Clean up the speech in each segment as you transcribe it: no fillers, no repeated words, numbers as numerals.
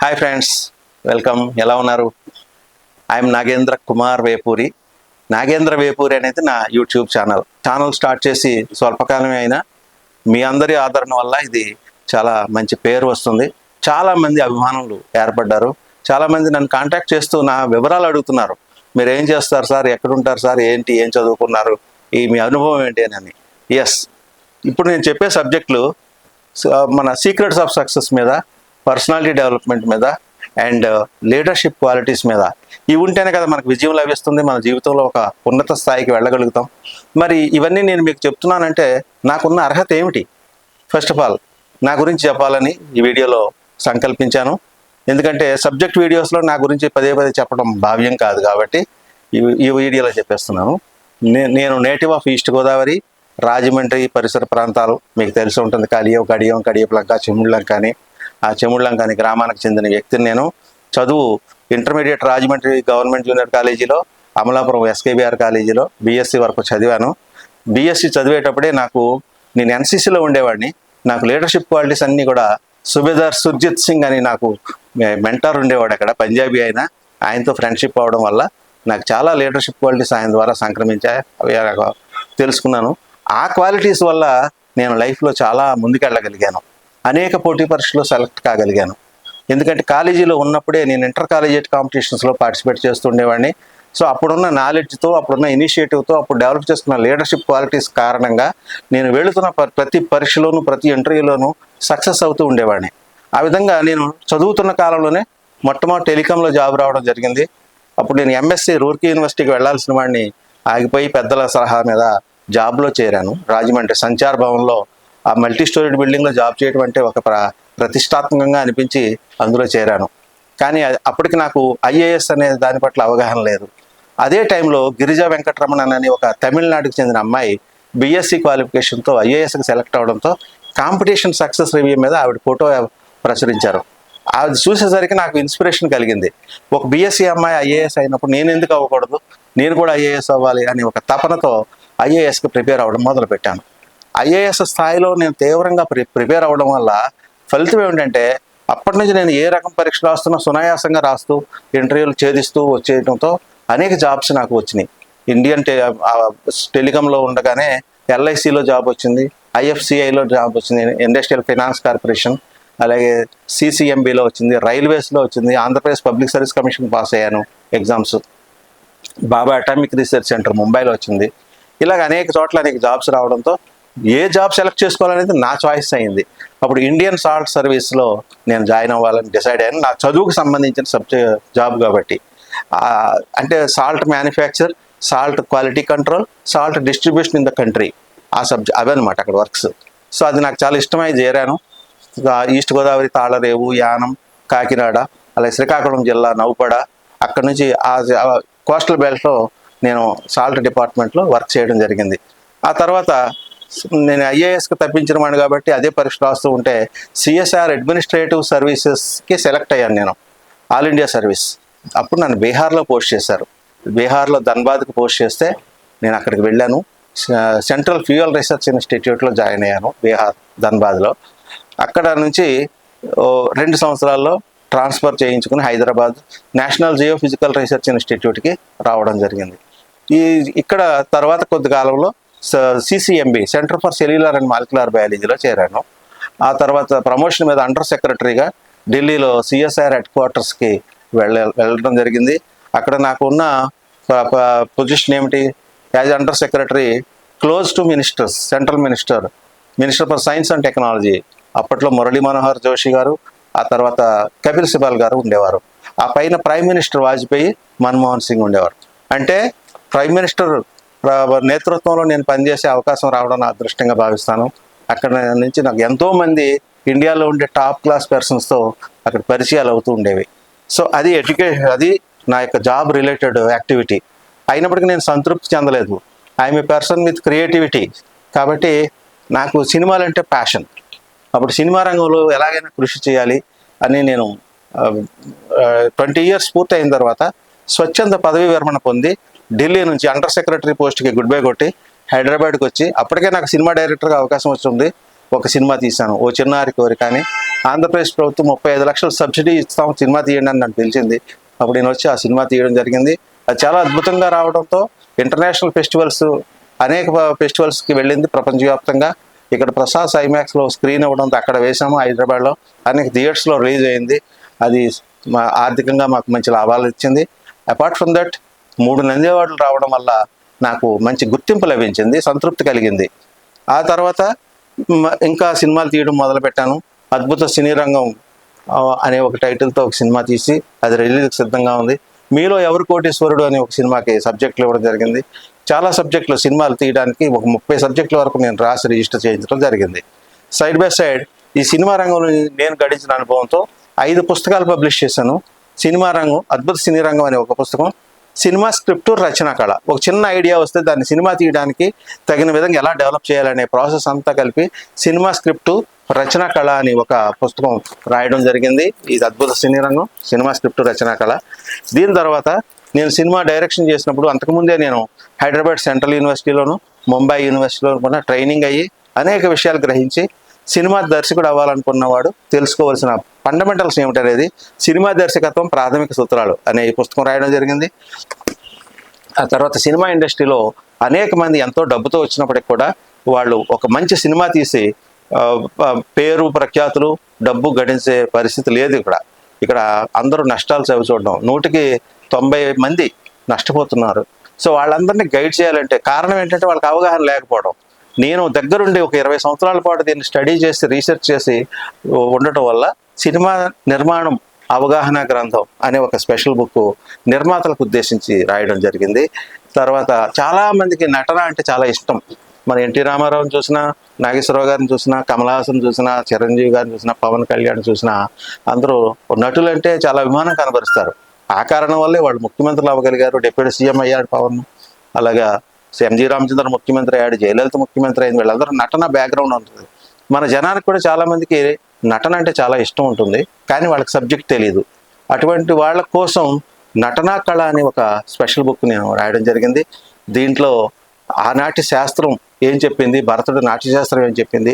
Hi friends, welcome. ఎలా ఉన్నారు? I'm Nagendra Kumar Vepuri. Nagendra Vepuri అనేది నా యూట్యూబ్ ఛానల్ స్టార్ట్ చేసి స్వల్పకాలమే అయినా మీ అందరి ఆదరణ వల్ల ఇది చాలా మంచి పేరు వస్తుంది. చాలామంది అభిమానులు ఏర్పడ్డారు. చాలామంది నన్ను కాంటాక్ట్ చేస్తూ నా వివరాలు అడుగుతున్నారు. మీరు ఏం చేస్తారు సార్, ఎక్కడుంటారు సార్, ఏంటి, ఏం చదువుకున్నారు, ఈ మీ అనుభవం ఏంటి అని. ఎస్, ఇప్పుడు నేను చెప్పే సబ్జెక్టులు మన సీక్రెట్స్ ఆఫ్ సక్సెస్ మీద, పర్సనాలిటీ డెవలప్మెంట్ మీద అండ్ లీడర్షిప్ క్వాలిటీస్ మీద. ఇవి ఉంటేనే కదా మనకు విజయం లభిస్తుంది, మన జీవితంలో ఒక ఉన్నత స్థాయికి వెళ్ళగలుగుతాం. మరి ఇవన్నీ నేను మీకు చెప్తున్నానంటే నాకున్న అర్హత ఏమిటి? ఫస్ట్ ఆఫ్ ఆల్ నా గురించి చెప్పాలని ఈ వీడియోలో సంకల్పించాను. ఎందుకంటే సబ్జెక్ట్ వీడియోస్లో నా గురించి పదే పదే చెప్పడం భావ్యం కాదు కాబట్టి ఈ వీడియోలో చెప్పేస్తున్నాను. నేను native of east Godavari, Rajahmundry పరిసర ప్రాంతాలు మీకు తెలిసి ఉంటుంది. కడియపులంక, చెముళ్ళంక అని. ఆ చెముళ్ళంక అనే గ్రామానికి చెందిన వ్యక్తిని నేను. చదువు ఇంటర్మీడియట్ రాజమండ్రి గవర్నమెంట్ జూనియర్ కాలేజీలో, అమలాపురం ఎస్కేబిఆర్ కాలేజీలో బీఎస్సీ వరకు చదివాను. బీఎస్సీ చదివేటప్పుడే నేను ఎన్సీసీలో ఉండేవాడిని. నాకు లీడర్షిప్ క్వాలిటీస్ అన్నీ కూడా సుబేదార్ సుర్జిత్ సింగ్ అని నాకు మెంటర్ ఉండేవాడు అక్కడ, పంజాబీ అయినా. ఆయనతో ఫ్రెండ్షిప్ అవడం వల్ల నాకు చాలా లీడర్షిప్ క్వాలిటీస్ ఆయన ద్వారా సంక్రమించాయి, అవి తెలుసుకున్నాను. ఆ క్వాలిటీస్ వల్ల నేను లైఫ్లో చాలా ముందుకెళ్ళగలిగాను. అనేక పోటీ పరీక్షలు సెలెక్ట్ కాగలిగాను. ఎందుకంటే కాలేజీలో ఉన్నప్పుడే నేను ఇంటర్ కాలేజియేట్ కాంపిటీషన్స్లో పార్టిసిపేట్ చేస్తుండేవాడిని. సో అప్పుడున్న నాలెడ్జ్తో, అప్పుడున్న ఇనిషియేటివ్తో, అప్పుడు డెవలప్ చేసుకున్న లీడర్షిప్ క్వాలిటీస్ కారణంగా నేను వెళుతున్న ప్రతి పరీక్షలోనూ, ప్రతి ఇంటర్వ్యూలోనూ సక్సెస్ అవుతూ ఉండేవాడిని. ఆ విధంగా నేను చదువుతున్న కాలంలోనే మొట్టమొదటి టెలికాంలో జాబ్ రావడం జరిగింది. అప్పుడు నేను ఎంఎస్సీ రూర్కీ యూనివర్సిటీకి వెళ్లాల్సిన వాడిని ఆగిపోయి పెద్దల సలహా మీద జాబ్లో చేరాను. రాజమండ్రి సంచార్ భవన్లో ఆ మల్టీ స్టోరీడ్ బిల్డింగ్లో జాబ్ చేయడం అంటే ఒక ప్రతిష్టాత్మకంగా అనిపించి అందులో చేరాను. కానీ అప్పటికి నాకు ఐఏఎస్ అనే దాని పట్ల అవగాహన లేదు. అదే టైంలో గిరిజా వెంకటరమణన్ అని ఒక తమిళనాడుకి చెందిన అమ్మాయి బీఎస్సీ క్వాలిఫికేషన్తో ఐఏఎస్కి సెలెక్ట్ అవడంతో కాంపిటీషన్ సక్సెస్ రివ్యూ మీద ఆవిడ ఫోటో ప్రచురించారు. అది చూసేసరికి నాకు ఇన్స్పిరేషన్ కలిగింది. ఒక బీఎస్సీ అమ్మాయి ఐఏఎస్ అయినప్పుడు నేను ఎందుకు అవ్వకూడదు, నేను కూడా ఐఏఎస్ అవ్వాలి అని ఒక తపనతో ఐఏఎస్కి ప్రిపేర్ అవ్వడం మొదలుపెట్టాను. ఐఏఎస్ స్థాయిలో నేను తీవ్రంగా ప్రిపేర్ అవ్వడం వల్ల ఫలితం ఏమిటంటే అప్పటి నుంచి నేను ఏ రకం పరీక్ష రాస్తున్నా సునాయాసంగా రాస్తూ ఇంటర్వ్యూలు ఛేదిస్తూ వచ్చేయడంతో అనేక జాబ్స్ నాకు వచ్చినాయి. ఇండియన్ టెలికాంలో ఉండగానే ఎల్ఐసిలో జాబ్ వచ్చింది, ఐఎఫ్సిఐలో జాబ్ వచ్చింది, ఇండస్ట్రియల్ ఫైనాన్స్ కార్పొరేషన్, అలాగే సిసిఎంబిలో వచ్చింది, రైల్వేస్లో వచ్చింది, Andhra Pradesh public service commission pass అయ్యాను ఎగ్జామ్స్, బాబా అటామిక్ రీసెర్చ్ సెంటర్ ముంబైలో వచ్చింది. ఇలాగ అనేక చోట్ల అనేక జాబ్స్ రావడంతో ఏ జాబ్ సెలెక్ట్ చేసుకోవాలనేది నా చాయిస్ అయింది. అప్పుడు ఇండియన్ సాల్ట్ సర్వీస్లో నేను జాయిన్ అవ్వాలని డిసైడ్ అయ్యాను. నా చదువుకు సంబంధించిన జాబ్ కాబట్టి. అంటే salt manufacture, salt quality control, salt distribution in the country, ఆ అవన్నమాట అక్కడ వర్క్స్. సో అది నాకు చాలా ఇష్టమై చేరాను. ఈస్ట్ గోదావరి, తాళరేవు, యానం, కాకినాడ, అలాగే శ్రీకాకుళం జిల్లా నౌపడ, అక్కడ నుంచి ఆ కోస్టల్ బెల్ట్లో నేను సాల్ట్ డిపార్ట్మెంట్లో వర్క్ చేయడం జరిగింది. ఆ తర్వాత నేను ఐఏఎస్కి తప్పించిన వాడిని కాబట్టి అదే పరీక్ష రాస్తూ ఉంటే సిఎస్ఆర్ అడ్మినిస్ట్రేటివ్ సర్వీసెస్కి సెలెక్ట్ అయ్యాను నేను, ఆల్ ఇండియా సర్వీస్. అప్పుడు నన్ను బీహార్లో పోస్ట్ చేశారు. బీహార్లో ధన్బాద్కి పోస్ట్ చేస్తే నేను అక్కడికి వెళ్ళాను. సెంట్రల్ ఫ్యూయల్ రీసెర్చ్ ఇన్స్టిట్యూట్లో జాయిన్ అయ్యాను బీహార్ ధన్బాద్లో. అక్కడ నుంచి 2 సంవత్సరాల్లో ట్రాన్స్ఫర్ చేయించుకుని హైదరాబాద్ నేషనల్ జియోఫిజికల్ రీసెర్చ్ ఇన్స్టిట్యూట్కి రావడం జరిగింది. ఇక్కడ తర్వాత కొద్ది కాలంలో CCMB, centre for cellular and molecular బయాలజీలో చేరాను. ఆ తర్వాత ప్రమోషన్ మీద అండర్ సెక్రటరీగా ఢిల్లీలో సిఎస్ఆర్ హెడ్ క్వార్టర్స్కి వెళ్ళడం జరిగింది. అక్కడ నాకు ఉన్న పొజిషన్ ఏమిటి? As under secretary close to ministers, central minister for science and technology, అప్పట్లో మురళీ మనోహర్ జోషి గారు, ఆ తర్వాత కపిల్ సిబాల్ గారు ఉండేవారు. ఆ పైన ప్రైమ్ మినిస్టర్ వాజ్పేయి, మన్మోహన్ సింగ్ ఉండేవారు. అంటే ప్రైమ్ మినిస్టర్ నేతృత్వంలో నేను పనిచేసే అవకాశం రావడం నా అదృష్టంగా భావిస్తాను. అక్కడ నుంచి నాకు ఎంతోమంది ఇండియాలో ఉండే టాప్ క్లాస్ పర్సన్స్తో అక్కడ పరిచయాలు అవుతూ ఉండేవి. సో అది అది నా యొక్క జాబ్ రిలేటెడ్ యాక్టివిటీ. అయినప్పటికీ నేను సంతృప్తి చెందలేదు. I'm a person with creativity. కాబట్టి నాకు సినిమాలంటే ప్యాషన్. అప్పుడు సినిమా రంగంలో ఎలాగైనా కృషి చేయాలి అని నేను 20 years పూర్తయిన తర్వాత స్వచ్ఛంద పదవి విరమణ పొంది ఢిల్లీ నుంచి అండర్ సెక్రటరీ పోస్ట్కి గుడ్ బై కొట్టి హైదరాబాద్కి వచ్చి, అప్పటికే నాకు సినిమా డైరెక్టర్గా అవకాశం వచ్చింది. ఒక సినిమా తీశాను, ఓ చిన్నారి కోరిక అని. ఆంధ్రప్రదేశ్ ప్రభుత్వం 35 లక్షలు సబ్సిడీ ఇస్తాం సినిమా తీయండి అని నన్ను పిలిచింది. అప్పుడు నేను వచ్చి ఆ సినిమా తీయడం జరిగింది. అది చాలా అద్భుతంగా రావడంతో ఇంటర్నేషనల్ ఫెస్టివల్స్, అనేక ఫెస్టివల్స్కి వెళ్ళింది ప్రపంచవ్యాప్తంగా. ఇక్కడ ప్రసాద్ ఐమాక్స్లో స్క్రీన్ ఇవ్వడంతో అక్కడ వేసాము, హైదరాబాద్లో అనేక థియేటర్స్లో రిలీజ్ అయింది. అది ఆర్థికంగా మాకు మంచి లాభాలు ఇచ్చింది. అపార్ట్ ఫ్రమ్ దట్ 3 నంది అవార్డులు రావడం వల్ల నాకు మంచి గుర్తింపు లభించింది, సంతృప్తి కలిగింది. ఆ తర్వాత ఇంకా సినిమాలు తీయడం మొదలుపెట్టాను. అద్భుత సినీ రంగం అనే ఒక టైటిల్తో ఒక సినిమా తీసి అది రిలీజ్కి సిద్ధంగా ఉంది. మీలో ఎవరు కోటీశ్వరుడు అనే ఒక సినిమాకి సబ్జెక్టులు ఇవ్వడం జరిగింది. చాలా సబ్జెక్టులు సినిమాలు తీయడానికి ఒక 30 సబ్జెక్టుల వరకు నేను రాసి రిజిస్టర్ చేయించడం జరిగింది. సైడ్ బై సైడ్ ఈ సినిమా రంగంలో నేను గడించిన అనుభవంతో 5 పుస్తకాలు పబ్లిష్ చేశాను. సినిమా రంగం, అద్భుత సినీ రంగం అనే ఒక పుస్తకం, సినిమా స్క్రిప్టు, రచనా కళ. ఒక చిన్న ఐడియా వస్తే దాన్ని సినిమా తీయడానికి తగిన విధంగా ఎలా డెవలప్ చేయాలనే ప్రాసెస్ అంతా కలిపి సినిమా స్క్రిప్టు, రచనా కళ అని ఒక పుస్తకం రాయడం జరిగింది. ఇది అద్భుత సినీ రంగం, సినిమా స్క్రిప్టు, రచనా కళ. దీని తర్వాత నేను సినిమా డైరెక్షన్ చేసినప్పుడు అంతకుముందే నేను హైదరాబాద్ సెంట్రల్ యూనివర్సిటీలోను, ముంబై యూనివర్సిటీలో కూడా ట్రైనింగ్ అయ్యి అనేక విషయాలు గ్రహించి సినిమా దర్శకుడు అవ్వాలనుకున్నవాడు తెలుసుకోవాల్సిన ఫండమెంటల్స్ ఏమిటనేది సినిమా దర్శకత్వం ప్రాథమిక సూత్రాలు అనే ఈ పుస్తకం రాయడం జరిగింది. ఆ తర్వాత సినిమా ఇండస్ట్రీలో అనేక మంది ఎంతో డబ్బుతో వచ్చినప్పటికి కూడా వాళ్ళు ఒక మంచి సినిమా తీసి పేరు ప్రఖ్యాతులు డబ్బు గడించే పరిస్థితి లేదు. ఇక్కడ అందరూ నష్టాలు చవి చూడడం, 100కి 90 మంది నష్టపోతున్నారు. సో వాళ్ళందరినీ గైడ్ చేయాలంటే కారణం ఏంటంటే వాళ్ళకి అవగాహన లేకపోవడం. నేను దగ్గరుండి ఒక 20 సంవత్సరాల పాటు దీన్ని స్టడీ చేసి రీసెర్చ్ చేసి ఉండటం వల్ల సినిమా నిర్మాణం అవగాహన గ్రంథం అనే ఒక స్పెషల్ బుక్ నిర్మాతలకు ఉద్దేశించి రాయడం జరిగింది. తర్వాత చాలామందికి నటన అంటే చాలా ఇష్టం. మన ఎన్టీ రామారావుని చూసినా, నాగేశ్వరరావు గారిని చూసినా, కమల్ హాసన్ చూసినా, చిరంజీవి గారిని చూసినా, పవన్ కళ్యాణ్ చూసినా అందరూ నటులు అంటే చాలా అభిమానం కనబరుస్తారు. ఆ కారణం వల్లే వాళ్ళు ముఖ్యమంత్రులు అవ్వగలిగారు. డిప్యూటీ సీఎం అయ్యాడు పవన్, అలాగా ఎంజీ రామచంద్ర ముఖ్యమంత్రి అయ్యాడు, జయలలిత ముఖ్యమంత్రి అయింది. వీళ్ళందరూ నటన బ్యాక్గ్రౌండ్ ఉంటుంది. మన జనానికి కూడా చాలామందికి నటన అంటే చాలా ఇష్టం ఉంటుంది, కానీ వాళ్ళకి సబ్జెక్ట్ తెలియదు. అటువంటి వాళ్ళ కోసం నటనా కళ అని ఒక స్పెషల్ బుక్ నేను రాయడం జరిగింది. దీంట్లో ఆనాటి శాస్త్రం ఏం చెప్పింది, భరతుడు నాట్యశాస్త్రం ఏం చెప్పింది,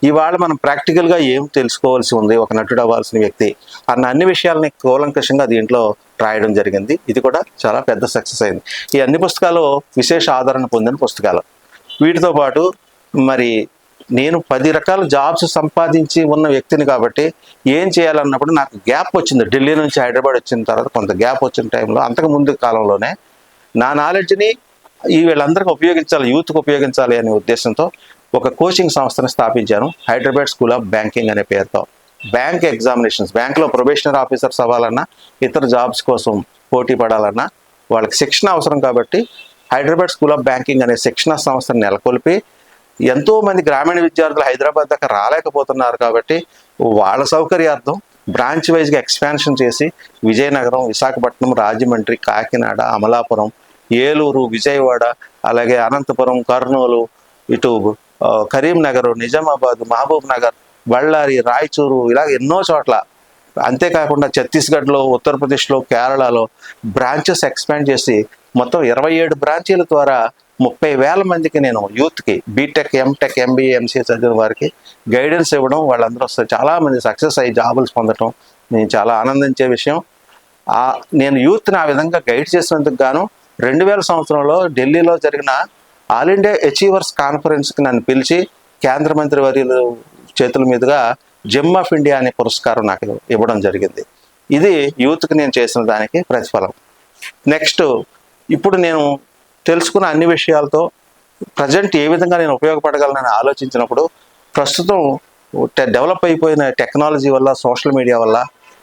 ఇవాళ మనం ప్రాక్టికల్గా ఏం తెలుసుకోవాల్సి ఉంది ఒక నటుడు అవ్వాల్సిన వ్యక్తి అన్న అన్ని విషయాలని కూలంకషంగా దీంట్లో రాయడం జరిగింది. ఇది కూడా చాలా పెద్ద సక్సెస్ అయింది. ఈ అన్ని పుస్తకాలు విశేష ఆదరణ పొందిన పుస్తకాలు. వీటితో పాటు మరి నేను 10 రకాల జాబ్స్ సంపాదించి ఉన్న వ్యక్తిని కాబట్టి ఏం చేయాలన్నప్పుడు నాకు గ్యాప్ వచ్చింది. ఢిల్లీ నుంచి హైదరాబాద్ వచ్చిన తర్వాత కొంత గ్యాప్ వచ్చిన టైంలో, అంతకు ముందు కాలంలోనే నా నాలెడ్జ్ని వీళ్ళందరికీ ఉపయోగించాలి, యూత్కి ఉపయోగించాలి అనే ఉద్దేశంతో ఒక కోచింగ్ సంస్థను స్థాపించాను, హైదరాబాద్ స్కూల్ ఆఫ్ బ్యాంకింగ్ అనే పేరుతో. బ్యాంక్ ఎగ్జామినేషన్స్, బ్యాంకులో ప్రొబేషనరీ ఆఫీసర్స్ అవ్వాలన్నా, ఇతర జాబ్స్ కోసం పోటీ పడాలన్నా వాళ్ళకి శిక్షణ అవసరం కాబట్టి హైదరాబాద్ స్కూల్ ఆఫ్ బ్యాంకింగ్ అనే శిక్షణ సంస్థను నెలకొల్పి ఎంతోమంది గ్రామీణ విద్యార్థులు హైదరాబాద్ దాకా రాలేకపోతున్నారు కాబట్టి వాళ్ళ సౌకర్యార్థం బ్రాంచ్ వైజ్గా ఎక్స్పాన్షన్ చేసి విజయనగరం, విశాఖపట్నం, రాజమండ్రి, కాకినాడ, అమలాపురం, ఏలూరు, విజయవాడ, అలాగే అనంతపురం, కర్నూలు, ఇటు కరీంనగర్, నిజామాబాద్, మహబూబ్ నగర్, బళ్ళారి, రాయచూరు, ఇలాగ ఎన్నో చోట్ల, అంతేకాకుండా ఛత్తీస్గఢ్లో, ఉత్తరప్రదేశ్లో, కేరళలో బ్రాంచెస్ ఎక్స్పాండ్ చేసి మొత్తం 27 బ్రాంచీల ద్వారా 30,000 మందికి నేను యూత్కి బీటెక్, ఎంటెక్, ఎంబీఏ, ఎంసీఏ చదివిన వారికి గైడెన్స్ ఇవ్వడం, వాళ్ళందరూ చాలామంది సక్సెస్ అయ్యి జాబులు పొందడం నేను చాలా ఆనందించే విషయం. నేను యూత్ని ఆ విధంగా గైడ్ చేసినందుకు గాను 2000 సంవత్సరంలో ఢిల్లీలో జరిగిన ఆల్ ఇండియా అచీవర్స్ కాన్ఫరెన్స్కి నన్ను పిలిచి కేంద్ర మంత్రి వర్యులు చేతుల మీదుగా జెమ్ ఆఫ్ ఇండియా అనే పురస్కారం నాకు ఇవ్వడం జరిగింది. ఇది యూత్కి నేను చేసిన దానికి ప్రతిఫలం. నెక్స్ట్, ఇప్పుడు నేను తెలుసుకున్న అన్ని విషయాలతో ప్రజెంట్ ఏ విధంగా నేను ఉపయోగపడగలనని ఆలోచించినప్పుడు, ప్రస్తుతం డెవలప్ అయిపోయిన టెక్నాలజీ వల్ల, సోషల్ మీడియా వల్ల,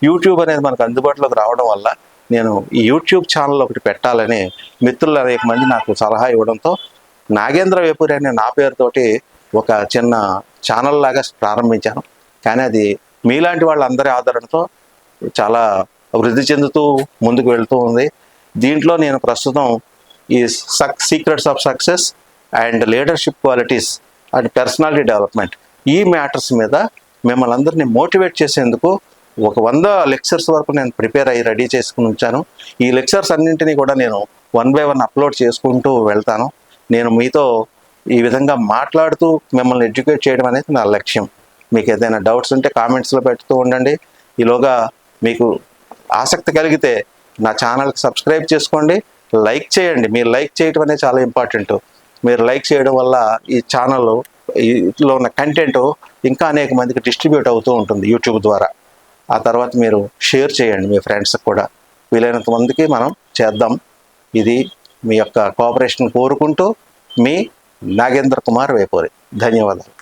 యూట్యూబ్ అనేది మనకు అందుబాటులోకి రావడం వల్ల నేను ఈ యూట్యూబ్ ఛానల్ ఒకటి పెట్టాలని మిత్రులు అనేక మంది నాకు సలహా ఇవ్వడంతో నాగేంద్ర వేపూరి అనే నా పేరుతోటి ఒక చిన్న ఛానల్ లాగా ప్రారంభించాను. కానీ అది మీలాంటి వాళ్ళందరి ఆదరణతో చాలా వృద్ధి చెందుతూ ముందుకు వెళ్తూ ఉంది. దీంట్లో నేను ప్రస్తుతం ఈ secrets of success and leadership qualities and personality development, ఈ మ్యాటర్స్ మీద మిమ్మల్ని అందరినీ మోటివేట్ చేసేందుకు ఒక 100 లెక్చర్స్ వరకు నేను ప్రిపేర్ అయ్యి రెడీ చేసుకుని ఉంచాను. ఈ లెక్చర్స్ అన్నింటినీ కూడా నేను 1 by 1 అప్లోడ్ చేసుకుంటూ వెళ్తాను. నేను మీతో ఈ విధంగా మాట్లాడుతూ మిమ్మల్ని ఎడ్యుకేట్ చేయడం అనేది నా లక్ష్యం. మీకు ఏదైనా డౌట్స్ ఉంటే కామెంట్స్లో పెడుతూ ఉండండి. ఈలోగా మీకు ఆసక్తి కలిగితే నా ఛానల్కి సబ్స్క్రైబ్ చేసుకోండి, లైక్ చేయండి. మీరు లైక్ చేయడం అనేది చాలా ఇంపార్టెంట్. మీరు లైక్ చేయడం వల్ల ఈ ఛానల్ లో ఉన్న కంటెంట్ ఇంకా అనేక మందికి డిస్ట్రిబ్యూట్ అవుతూ ఉంటుంది యూట్యూబ్ ద్వారా. ఆ తర్వాత మీరు షేర్ చేయండి మీ ఫ్రెండ్స్కి కూడా. వీలైనంత మందికి మనం చేద్దాం. ఇది మీ యొక్క కోఆపరేషన్ కోరుకుంటూ మీ నాగేంద్ర కుమార్ వేపూరి. ధన్యవాదాలు.